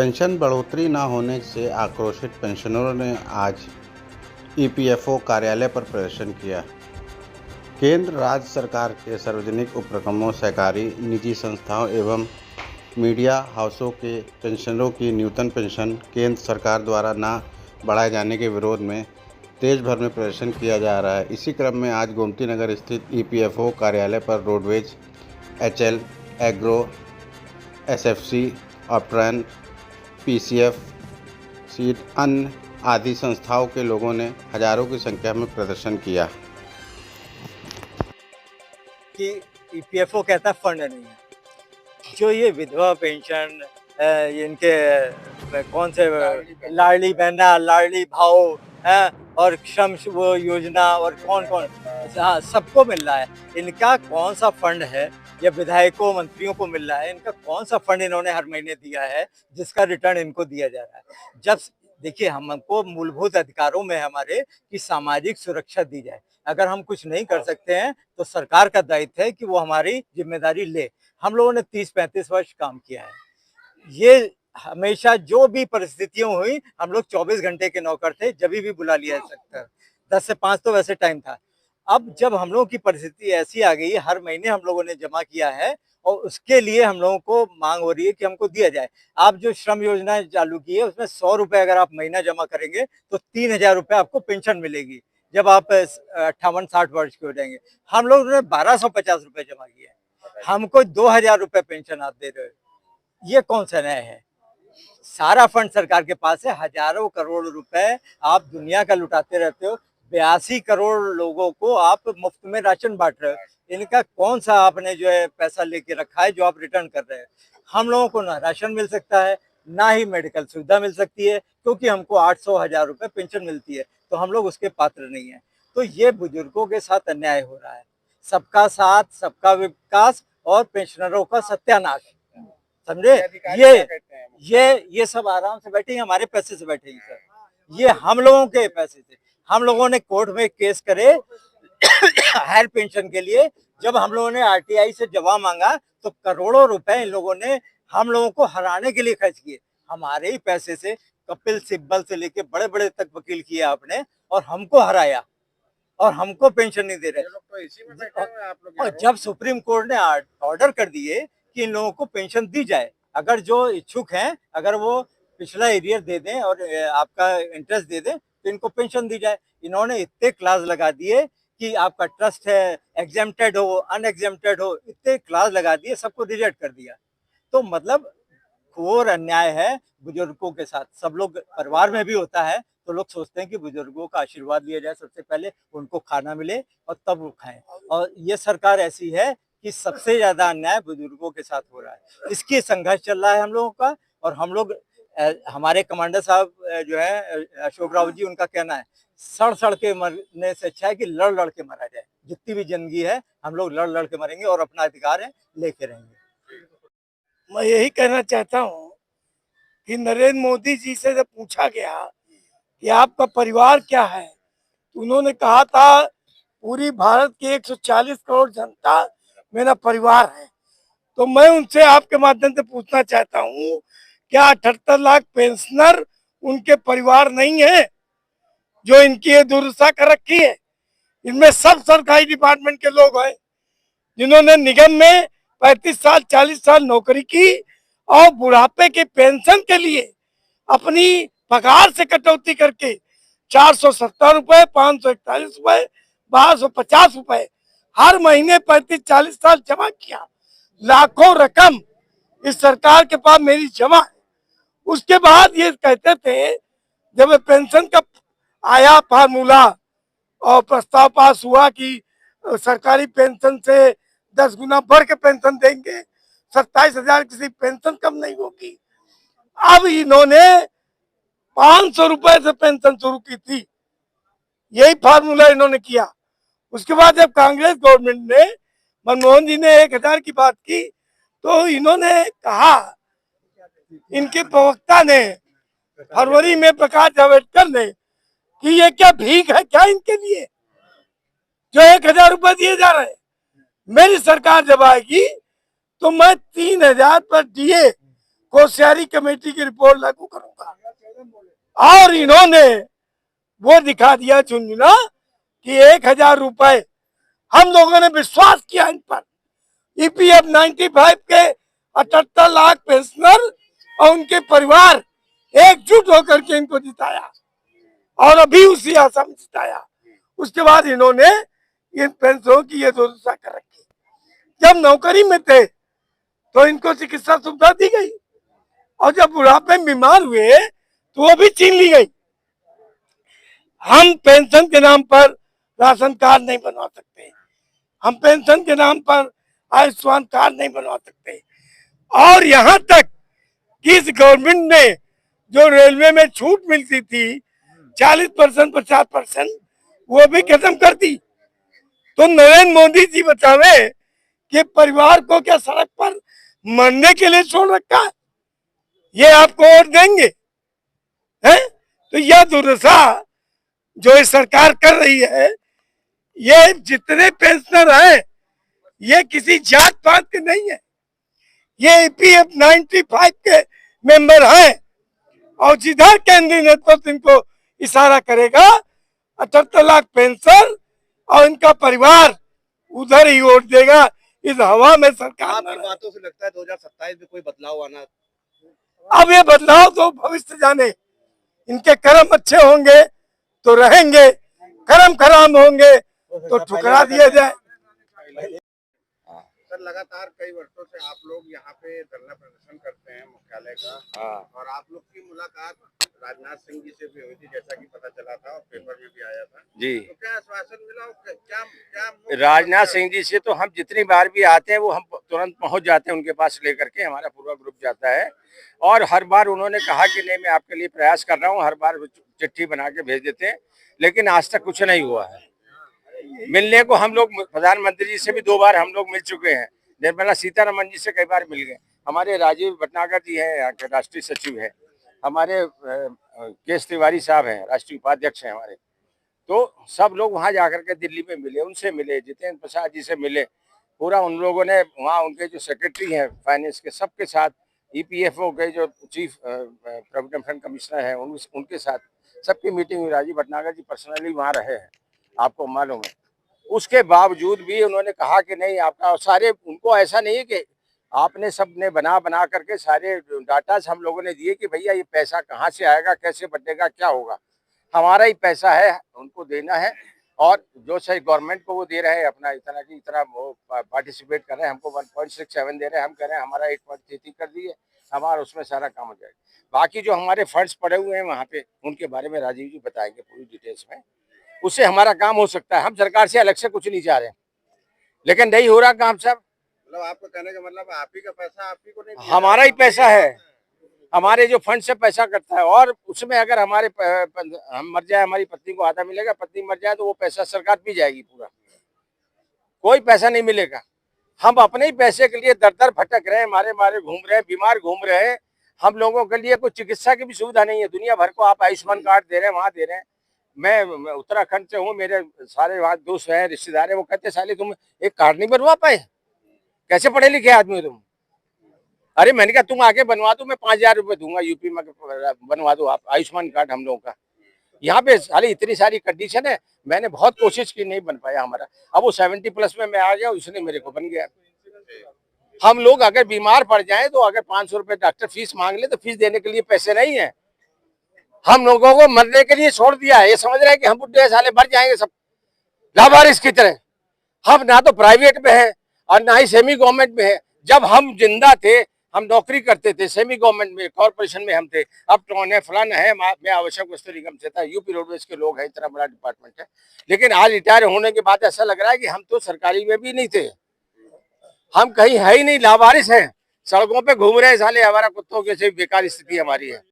Pension बढ़ोतरी न होने से आक्रोशित पेंशनरों ने आज ईपीएफओ कार्यालय पर प्रदर्शन किया। केंद्र राज्य सरकार के सार्वजनिक उपक्रमों, सहकारी, निजी संस्थाओं एवं मीडिया हाउसों के पेंशनरों की न्यूनतम पेंशन केंद्र सरकार द्वारा न बढ़ाए जाने के विरोध में देश भर में प्रदर्शन किया जा रहा है। इसी क्रम में आज गोमती नगर स्थित ईपीएफओ कार्यालय पर रोडवेज, एचएल, एग्रो, एसएफसी, ऑप्ट्रैन, पीसीएफ, सीट अन्य आदि संस्थाओं के लोगों ने हजारों की संख्या में प्रदर्शन किया। कि ईपीएफओ कहता फंड नहीं है। जो ये विधवा पेंशन, इनके कौन से लाडली बहना, लाडली भाव है और श्रम वो योजना और कौन कौन, हाँ सबको मिल रहा है। इनका कौन सा फंड है या विधायकों मंत्रियों को मिल रहा है? इनका कौन सा फंड इन्होंने हर महीने दिया है जिसका रिटर्न इनको दिया जा रहा है? जब देखिए, हमको मूलभूत अधिकारों में हमारे कि सामाजिक सुरक्षा दी जाए। अगर हम कुछ नहीं कर सकते हैं तो सरकार का दायित्व है कि वो हमारी जिम्मेदारी ले। हम लोगों ने 30-35 वर्ष काम किया है। ये हमेशा जो भी परिस्थितियां हुई, हम लोग 24 घंटे के नौकर थे, जब भी बुला लिया जा सकता। 10 से 5 तो वैसे टाइम था। अब जब हम लोगों की परिस्थिति ऐसी आ गई, हर महीने हम लोगों ने जमा किया है और उसके लिए हम लोगों को मांग हो रही है कि हमको दिया जाए। आप जो श्रम योजना चालू की है उसमें 100 रुपए अगर आप महीना जमा करेंगे तो 3000 रुपए आपको पेंशन मिलेगी जब आप 58-60 वर्ष के हो जाएंगे। हम लोगों ने 1250 रुपए जमा किए हैं, हमको 2000 रुपए पेंशन आप दे रहे हो। ये कौन सा न्याय है? सारा फंड सरकार के पास है, हजारों करोड़ रुपए आप दुनिया का लुटाते रहते हो। 82 करोड़ लोगों को आप मुफ्त में राशन बांट रहे हो। इनका कौन सा आपने जो है पैसा लेके रखा है जो आप रिटर्न कर रहे हैं? हम लोगों को ना राशन मिल सकता है, ना ही मेडिकल सुविधा मिल सकती है, क्योंकि हमको 800-1000 रुपए पेंशन मिलती है, तो हम लोग उसके पात्र नहीं है। तो ये बुजुर्गों के साथ अन्याय हो रहा है। सबका साथ, सबका विकास और पेंशनरों का सत्यानाश। समझे? ये सब आराम से बैठे, हमारे पैसे से बैठे सर। ये हम लोगों के पैसे से। हम लोगों ने कोर्ट में केस करे हायर पेंशन के लिए। जब हम लोगों ने आरटीआई से जवाब मांगा तो करोड़ों रुपए इन लोगों ने हम लोगों को हराने के लिए खर्च किए, हमारे ही पैसे से। कपिल सिब्बल से लेके बड़े बड़े तक वकील किए आपने और हमको हराया और हमको पेंशन नहीं दे रहे। और जब सुप्रीम कोर्ट ने ऑर्डर कर दिए कि इन लोगों को पेंशन दी जाए, अगर जो इच्छुक हैं अगर वो पिछला एरियर दे दें और आपका इंटरेस्ट दे दें तो इनको पेंशन दी जाए। इन्होंने इतने क्लास लगा दिए कि आपका ट्रस्ट है, एग्जेम्प्टेड हो, अनएग्जेम्प्टेड हो, इतने क्लास लगा दिए, सबको रिजेक्ट कर दिया। तो मतलब घोर अन्याय है बुजुर्गों के साथ। सब लोग परिवार में भी होता है तो लोग सोचते हैं कि बुजुर्गों का आशीर्वाद लिया जाए, सबसे पहले उनको खाना मिले और तब वो खाएं। और ये सरकार ऐसी है कि सबसे ज्यादा अन्याय बुजुर्गों के साथ हो रहा है। इसकी संघर्ष चल रहा है हम लोगों का। और हम लोग हमारे कमांडर साहब जो है अशोक राव जी, उनका कहना है सड़ सड़ के मरने से अच्छा है कि लड़ लड़ के मरा जाए। जितनी भी जिंदगी है हम लोग लड़ लड़ के मरेंगे और अपना अधिकार है लेके रहेंगे। मैं यही कहना चाहता हूँ कि नरेंद्र मोदी जी से जब पूछा गया कि आपका परिवार क्या है, तो उन्होंने कहा था पूरी भारत की 140 करोड़ जनता मेरा परिवार है। तो मैं उनसे आपके माध्यम से पूछना चाहता हूँ, क्या 78 लाख पेंशनर उनके परिवार नहीं है जो इनकी ये दुर्दशा कर रखी है? इनमें सब सरकारी डिपार्टमेंट के लोग हैं जिन्होंने निगम में 35 साल 40 साल नौकरी की और बुढ़ापे के पेंशन के लिए अपनी पगार से कटौती करके 470 रुपए, 541 रुपए, 1250 रुपए हर महीने 35-40 साल जमा किया। लाखों रकम इस सरकार के पास मेरी जमा है। उसके बाद ये कहते थे, जब पेंशन का आया फार्मूला और प्रस्ताव पास हुआ कि सरकारी पेंशन से 10 गुना बढ़ के पेंशन देंगे, 27,000 किसी पेंशन कम नहीं होगी। अब इन्होंने 500 रुपए से पेंशन शुरू की थी, यही फार्मूला इन्होंने किया। उसके बाद जब कांग्रेस गवर्नमेंट ने, मनमोहन जी ने 1000 की बात की तो इन्होंने कहा, इनके प्रवक्ता ने फरवरी में प्रकाश जावड़ेकर ने, कि ये क्या भीख है क्या इनके लिए जो 1000 रुपए दिए जा रहे हैं। मेरी सरकार जब आएगी तो मैं 3000 पर डीए कोश्यारी कमेटी की रिपोर्ट लागू करूंगा। और इन्होंने वो दिखा दिया झुंझुना कि 1,000 रुपए हम लोगों ने विश्वास किया इन पर। ईपीएफ 95 के 78 लाख पेंशनर और उनके परिवार एकजुट होकर के इनको जिताया और अभी उसी आशा में जिताया। उसके बाद इन्होंने इन पेंशनों की ये दुर्दशा कर रखी। जब नौकरी में थे तो इनको चिकित्सा सुविधा दी गई और जब बुढ़ापे में बीमार हुए तो वो भी छीन ली गई। हम पेंशन के नाम पर राशन कार्ड नहीं बनवा सकते, हम पेंशन के नाम पर आयुष्मान कार्ड नहीं बनवा सकते। और यहाँ तक कि इस गवर्नमेंट ने जो रेलवे में छूट मिलती थी 40% 50%, वो भी खत्म कर दी। तो नरेंद्र मोदी जी बतावे कि परिवार को क्या सड़क पर मरने के लिए छोड़ रखा है, ये आपको वोट देंगे हैं? तो यह दुर्दशा जो ये सरकार कर रही है, ये जितने पेंशनर हैं ये किसी जात पात के नहीं है, ये ईपीएफ 95 के मेंबर हैं। और जिधर केंद्रीय नेतृत्व इनको इशारा करेगा 78 लाख पेंशन और इनका परिवार उधर ही वोट देगा। इस हवा में सरकार आपकी बातों से लगता है 2027 में कोई बदलाव आना। अब ये बदलाव तो भविष्य जाने। इनके कर्म अच्छे होंगे तो रहेंगे, कर्म खराब होंगे तो ठुकरा दिया जाए। सर, लगातार कई वर्षों से आप लोग यहाँ पे धरना प्रदर्शन करते हैं मुख्यालय का, और आप लोग की मुलाकात राजनाथ सिंह जी से भी हुई थी, जैसा कि पता चला था और पेपर में भी आया था जी। तो क्या आश्वासन मिला और क्या क्या राजनाथ सिंह जी से तो हम जितनी बार भी आते हैं वो हम तुरंत पहुंच जाते हैं उनके पास लेकर के, हमारा पूरा ग्रुप जाता है। और हर बार उन्होंने कहा कि नहीं मैं आपके लिए प्रयास कर रहा हूँ, हर बार चिट्ठी बना के भेज देते हैं, लेकिन आज तक कुछ नहीं हुआ है। मिलने को हम लोग प्रधानमंत्री जी से भी 2 बार हम लोग मिल चुके हैं, निर्मला सीतारमण जी से कई बार मिल गए, हमारे राजीव भटनागर जी हैं यहाँ के राष्ट्रीय सचिव है, हमारे केश तिवारी साहब हैं राष्ट्रीय उपाध्यक्ष हैं हमारे। तो सब लोग वहाँ जाकर के दिल्ली में मिले, उनसे मिले, जितेंद्र प्रसाद जी से मिले, पूरा उन लोगों ने वहाँ उनके जो सेक्रेटरी हैं फाइनेंस के सबके साथ, ईपीएफओ के जो चीफ प्रोविडेंट फंड कमिश्नर हैं उनके साथ सबकी मीटिंग हुई। राजीव भटनागर जी पर्सनली वहाँ रहे हैं, आपको मालूम है। उसके बावजूद भी उन्होंने कहा कि नहीं आपका, सारे उनको ऐसा नहीं है कि आपने सबने बना करके सारे डाटा हम लोगों ने दिए कि भैया ये पैसा कहाँ से आएगा, कैसे बटेगा, क्या होगा, हमारा ही पैसा है, उनको देना है। और जो सही गवर्नमेंट को वो दे रहे हैं अपना इतना वो पार्टिसिपेट कर रहे हैं, हमको 1.67 दे रहे हैं, हम कह रहे हैं हमारा 8.33 कर दिए, हमारा उसमें सारा काम हो जाएगा। बाकी जो हमारे फंड्स पड़े हुए हैं वहाँ पे, उनके बारे में राजीव जी बताएंगे पूरी डिटेल्स में, उससे हमारा काम हो सकता है। हम सरकार से अलग से कुछ नहीं चाह रहे, लेकिन नहीं हो रहा काम सब। मतलब आपको कहने का मतलब आप ही का पैसा आप ही को नहीं, हमारा ही पैसा है, हमारे जो फंड से पैसा करता है। और उसमें अगर हमारे हम मर जाए, हमारी पत्नी को आधा मिलेगा, पत्नी मर जाए तो वो पैसा सरकार पी जाएगी पूरा, कोई पैसा नहीं मिलेगा। हम अपने ही पैसे के लिए दर दर भटक रहे हैं, मारे घूम रहे हैं, बीमार घूम रहे हैं। हम लोगों के लिए कोई चिकित्सा की भी सुविधा नहीं है। दुनिया भर को आप आयुष्मान कार्ड दे रहे हैं, वहाँ दे रहे हैं। मैं उत्तराखंड से हूँ, मेरे सारे वहाँ दोस्त हैं, रिश्तेदार हैं, वो कहते साले तुम एक कार्ड नहीं बनवा पाए, कैसे पढ़े लिखे आदमी हो तुम। अरे मैंने कहा तुम आके बनवा दो, मैं 5,000 रुपये दूंगा, यूपी में बनवा दो आप आयुष्मान कार्ड हम लोगों का। यहाँ पे साले इतनी सारी कंडीशन है, मैंने बहुत कोशिश की, नहीं बन पाया हमारा। अब वो 70+ में मैं आ गया, उसने मेरे को बन गया। हम लोग अगर बीमार पड़ जाएं तो अगर 500 रुपये डॉक्टर फीस मांग ले तो फीस देने के लिए पैसे नहीं है। हम लोगों को मरने के लिए छोड़ दिया है, ये समझ रहे हैं कि हम बुढ़े साले मर जाएंगे सब लावारिस की तरह। हम ना तो प्राइवेट में है और ना ही सेमी गवर्नमेंट में है। जब हम जिंदा थे हम नौकरी करते थे, सेमी गवर्नमेंट में कॉर्पोरेशन में हम थे। अब टोन है फलाना है, मैं आवश्यक वस्तु निगम से था, यूपी रोडवेज के लोग हैं, इतना बड़ा डिपार्टमेंट है। लेकिन आज रिटायर होने के बाद ऐसा लग रहा है कि हम तो सरकारी में भी नहीं थे, हम कहीं है ही नहीं, लावारिस हैं, सड़कों पे घूम रहे हैं साले, हमारा कुत्तों के से बेकार स्थिति हमारी है।